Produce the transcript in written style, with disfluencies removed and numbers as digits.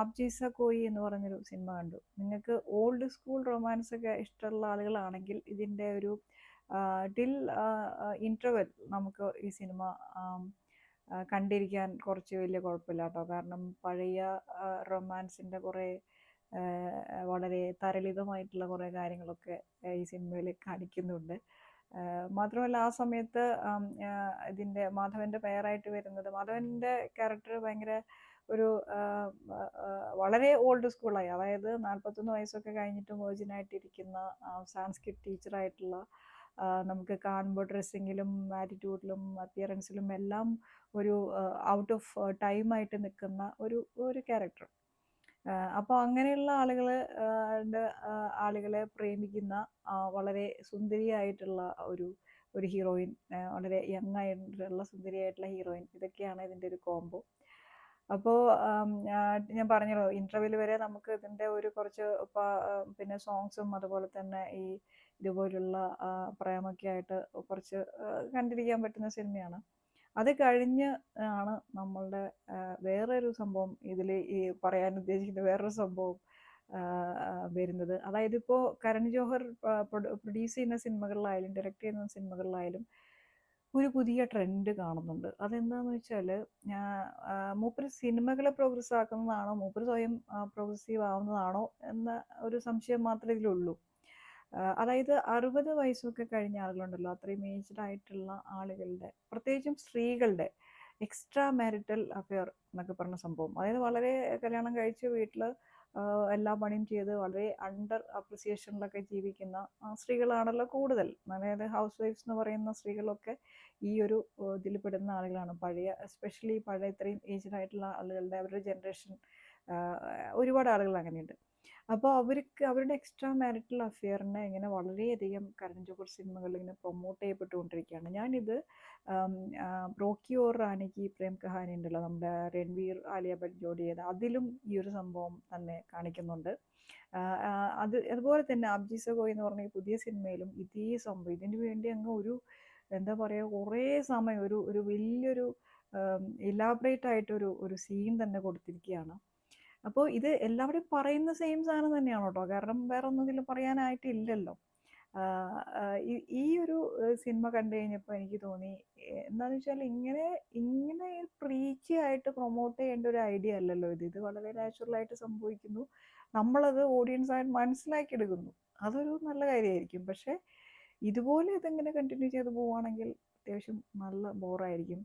App ജീസാ കോയി എന്ന് പറഞ്ഞൊരു cinema കണ്ടു. നിങ്ങൾക്ക് ഓൾഡ് സ്കൂൾ റൊമാൻസ് ഒക്കെ ഇഷ്ടമുള്ള ആളുകളാണെങ്കിൽ ഇതിൻ്റെ ഒരു ടിൽ ഇൻ്റർവെൽ നമുക്ക് ഈ സിനിമ കണ്ടിരിക്കാൻ കുറച്ച് വലിയ കുഴപ്പമില്ല കേട്ടോ. കാരണം പഴയ റൊമാൻസിൻ്റെ കുറേ വളരെ തരളിതമായിട്ടുള്ള കുറേ കാര്യങ്ങളൊക്കെ ഈ സിനിമയിൽ കാണിക്കുന്നുണ്ട്. മാത്രമല്ല ആ സമയത്ത് ഇതിൻ്റെ മാധവൻ്റെ പേരായിട്ട് വരുന്നത്, മാധവൻ്റെ ക്യാരക്ടർ ഭയങ്കര ഒരു വളരെ ഓൾഡ് സ്കൂളായി, അതായത് 41 വയസ്സൊക്കെ കഴിഞ്ഞിട്ടും വേർജിനായിട്ടിരിക്കുന്ന സാൻസ്ക്രിറ്റ് ടീച്ചറായിട്ടുള്ള, നമുക്ക് കാണുമ്പോൾ ഡ്രസ്സിങ്ങിലും ആറ്റിറ്റ്യൂഡിലും അപ്പിയറൻസിലും എല്ലാം ഒരു ഔട്ട് ഓഫ് ടൈമായിട്ട് നിൽക്കുന്ന ഒരു ക്യാരക്ടർ. അപ്പോൾ അങ്ങനെയുള്ള ആളുകളെ പ്രേമിക്കുന്ന വളരെ സുന്ദരിയായിട്ടുള്ള ഒരു ഹീറോയിൻ, വളരെ യങ് ആയിട്ടുള്ള സുന്ദരിയായിട്ടുള്ള ഹീറോയിൻ, ഇതൊക്കെയാണ് ഇതിൻ്റെ ഒരു കോംബോ. അപ്പോൾ ഞാൻ പറഞ്ഞല്ലോ, ഇൻ്റർവെൽ വരെ നമുക്ക് ഇതിൻ്റെ ഒരു കുറച്ച് പിന്നെ സോങ്സും അതുപോലെ തന്നെ ഈ ഇതുപോലുള്ള പ്രേമൊക്കെ ആയിട്ട് കുറച്ച് കണ്ടിരിക്കാൻ പറ്റുന്ന സിനിമയാണ്. അത് കഴിഞ്ഞ് ആണ് നമ്മളുടെ വേറൊരു സംഭവം ഇതിൽ ഈ പറയാൻ ഉദ്ദേശിക്കുന്ന വേറൊരു സംഭവം വരുന്നത്. അതായത് ഇപ്പോൾ കരൺ ജോഹർ പ്രൊഡ്യൂസ് ചെയ്യുന്ന സിനിമകളിലായാലും ഡയറക്റ്റ് ചെയ്യുന്ന സിനിമകളിലായാലും ഒരു പുതിയ ട്രെൻഡ് കാണുന്നുണ്ട്. അതെന്താണെന്ന് വെച്ചാൽ, മൂപ്പര് സിനിമകളെ പ്രോഗ്രസ് ആക്കുന്നതാണോ മൂപ്പര് സ്വയം പ്രോഗ്രസീവ് ആവുന്നതാണോ എന്ന ഒരു സംശയം മാത്രമേ ഇതിലുള്ളൂ. അതായത് 60 വയസ്സൊക്കെ കഴിഞ്ഞ ആളുകളുണ്ടല്ലോ, അത്രയും ഏജ്ഡ് ആയിട്ടുള്ള ആളുകളുടെ, പ്രത്യേകിച്ചും സ്ത്രീകളുടെ എക്സ്ട്രാ മാരിറ്റൽ അഫെയർ എന്നൊക്കെ പറഞ്ഞ സംഭവം, അതായത് വളരെ കല്യാണം കഴിച്ച് വീട്ടിൽ എല്ലാ പണിയും ചെയ്ത് വളരെ അണ്ടർ അപ്രിസിയേഷനിലൊക്കെ ജീവിക്കുന്ന സ്ത്രീകളാണല്ലോ കൂടുതൽ. അതായത് ഹൗസ് വൈഫ്സ് എന്ന് പറയുന്ന സ്ത്രീകളൊക്കെ ഈ ഒരു ഇതിൽ പെടുന്ന ആളുകളാണ്. എസ്പെഷ്യലി പഴയ ഇത്രയും ഏജ്ഡ് ആയിട്ടുള്ള ആളുകളുടെ അവരുടെ ജനറേഷൻ ഒരുപാട് ആളുകൾ അങ്ങനെയുണ്ട്. അപ്പോൾ അവരുടെ എക്സ്ട്രാ മാരിറ്റൽ അഫെയറിനെ ഇങ്ങനെ വളരെയധികം കരൺ ജോഹർ സിനിമകളിൽ ഇങ്ങനെ പ്രൊമോട്ട് ചെയ്യപ്പെട്ടുകൊണ്ടിരിക്കുകയാണ്. ഞാനിത് റോക്കി ഓർ റാണി കി പ്രേം കഹാനി ഉണ്ടല്ലോ, നമ്മുടെ രൺവീർ ആലിയ ഭട്ട് ജോഡി ചെയ്ത, അതിലും ഈ ഒരു സംഭവം തന്നെ കാണിക്കുന്നുണ്ട്. അതുപോലെ തന്നെ ആപ് ജീസാ കോയി എന്ന് പറഞ്ഞ ഈ പുതിയ സിനിമയിലും ഇതേ സംഭവം, ഇതിന് വേണ്ടി അങ്ങ് എന്താ പറയുക, കുറേ സമയം ഒരു വലിയൊരു ഇലാബറേറ്റ് ആയിട്ടൊരു സീൻ തന്നെ കൊടുത്തിരിക്കുകയാണ്. അപ്പോൾ ഇത് എല്ലാവരും പറയുന്ന സെയിം സാധനം തന്നെയാണ് കേട്ടോ, കാരണം വേറെ ഒന്നും ഇതിൽ പറയാനായിട്ടില്ലല്ലോ. ഈ ഒരു സിനിമ കണ്ടു കഴിഞ്ഞപ്പോൾ എനിക്ക് തോന്നി, എന്താണെന്ന് വെച്ചാൽ ഇങ്ങനെ പ്രീച്ചി ആയിട്ട് പ്രൊമോട്ട് ചെയ്യേണ്ട ഒരു ഐഡിയ അല്ലല്ലോ ഇത് വളരെ നാച്ചുറലായിട്ട് സംഭവിക്കുന്നു, നമ്മളത് ഓഡിയൻസായിട്ട് മനസ്സിലാക്കി എടുക്കുന്നു, അതൊരു നല്ല കാര്യമായിരിക്കും. പക്ഷേ ഇതുപോലെ ഇതെങ്ങനെ കണ്ടിന്യൂ ചെയ്ത് പോവുകയാണെങ്കിൽ അത്യാവശ്യം നല്ല ബോറായിരിക്കും.